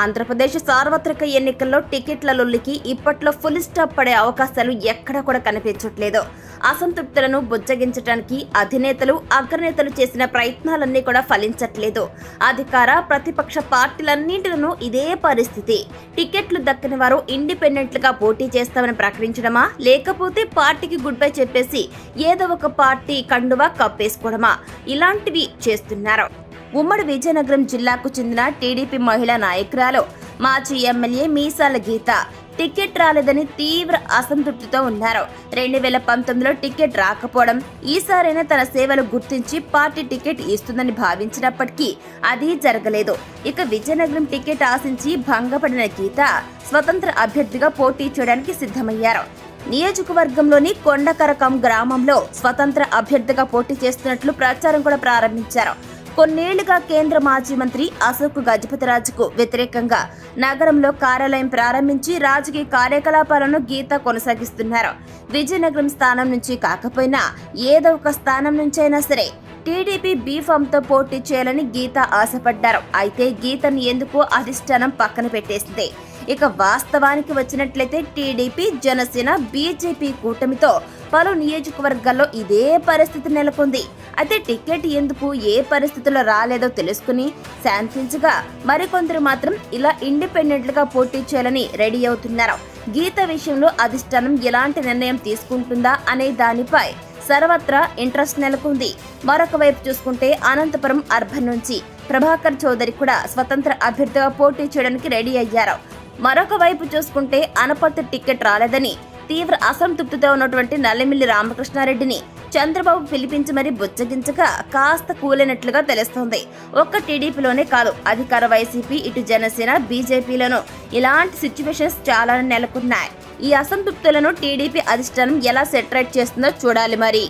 ఆంధ్రప్రదేశ్ సార్వత్రిక ఎన్నికల్లో టికెట్ల లొల్లికి ఇప్పట్లో ఫుల్ స్టాప్ పడే అవకాశాలు ఎక్కడ కూడా కనిపించట్లేదు. అసంతృప్తులను బుజ్జగించడానికి అధినేతలు అగ్రనేతలు చేసిన ప్రయత్నాలన్నీ కూడా ఫలించట్లేదు. అధికార ప్రతిపక్ష పార్టీలన్నింటిలోనూ ఇదే పరిస్థితి. టికెట్లు దక్కని వారు ఇండిపెండెంట్లుగా పోటీ చేస్తామని ప్రకటించడమా, లేకపోతే పార్టీకి గుడ్ బై చెప్పేసి ఏదో ఒక పార్టీ కండువా కప్పేసుకోవడమా, ఇలాంటివి చేస్తున్నారు. ఉమ్మడి విజయనగరం జిల్లాకు చెందిన టీడీపీ మహిళా నాయకురాలు మాజీ ఎమ్మెల్యే మీసాల గీత టికెట్ రాలేదని తీవ్ర అసంతృప్తితో ఉన్నారు. 2019లో టికెట్ రాకపోవడం, ఈసారైనా తన సేవలు గుర్తించి పార్టీ టికెట్ ఇస్తుందని భావించినప్పటికీ అది జరగలేదు. ఇక విజయనగరం టికెట్ ఆశించి భంగపడిన గీత స్వతంత్ర అభ్యర్థిగా పోటీ చేయడానికి సిద్ధమయ్యారు. నియోజకవర్గంలోని కొండకరకం గ్రామంలో స్వతంత్ర అభ్యర్థిగా పోటీ చేస్తున్నట్లు ప్రచారం కూడా ప్రారంభించారు. కొన్నేళ్లుగా కేంద్ర మాజీ మంత్రి అశోక్ గజపతిరాజుకు వ్యతిరేకంగా నగరంలో కార్యాలయం ప్రారంభించి రాజకీయ కార్యకలాపాలను గీత కొనసాగిస్తున్నారు. విజయనగరం స్థానం నుంచి కాకపోయినా ఏదో ఒక స్థానం నుంచైనా సరే టీడీపీ బీఫామ్తో పోటీ చేయాలని గీత ఆశపడ్డారు. అయితే గీతను ఎందుకు అధిష్టానం పక్కన పెట్టేసింది. ఇక వాస్తవానికి వచ్చినట్లయితే టీడీపీ, జనసేన, బీజేపీ కూటమితో పలు నియోజకవర్గాల్లో ఇదే పరిస్థితి నెలకొంది. అయితే టికెట్ ఎందుకు ఏ పరిస్థితుల్లో రాలేదో తెలుసుకుని శాంతించగా మరికొందరు మాత్రం ఇలా ఇండిపెండెంట్లుగా పోటీ చేయాలని రెడీ అవుతున్నారు. గీత విషయంలో అధిష్టానం ఎలాంటి నిర్ణయం తీసుకుంటుందా అనే దానిపై సర్వత్రా ఇంట్రెస్ట్ నెలకొంది. మరొక వైపు చూసుకుంటే అనంతపురం అర్బన్ నుంచి ప్రభాకర్ చౌదరి కూడా స్వతంత్ర అభ్యర్థిగా పోటీ చేయడానికి రెడీ అయ్యారు. మరొక వైపు చూసుకుంటే అనపర్తి టికెట్ రాలేదని తీవ్ర అసంతృప్తితో ఉన్నటువంటి నల్లమిల్లి రామకృష్ణారెడ్డిని చంద్రబాబు పిలిపించి మరీ బుజ్జగించగా కాస్త కూలినట్లుగా తెలుస్తోంది. ఒక్క టీడీపీలోనే కాదు, అధికార వైసీపీ, ఇటు జనసేన, బీజేపీలోనూ ఇలాంటి సిచ్యువేషన్స్ చాలా నెలకొన్నాయి. ఈ అసంతృప్తులను టీడీపీ అధిష్టానం ఎలా సెటరేట్ చేస్తుందో చూడాలి మరి.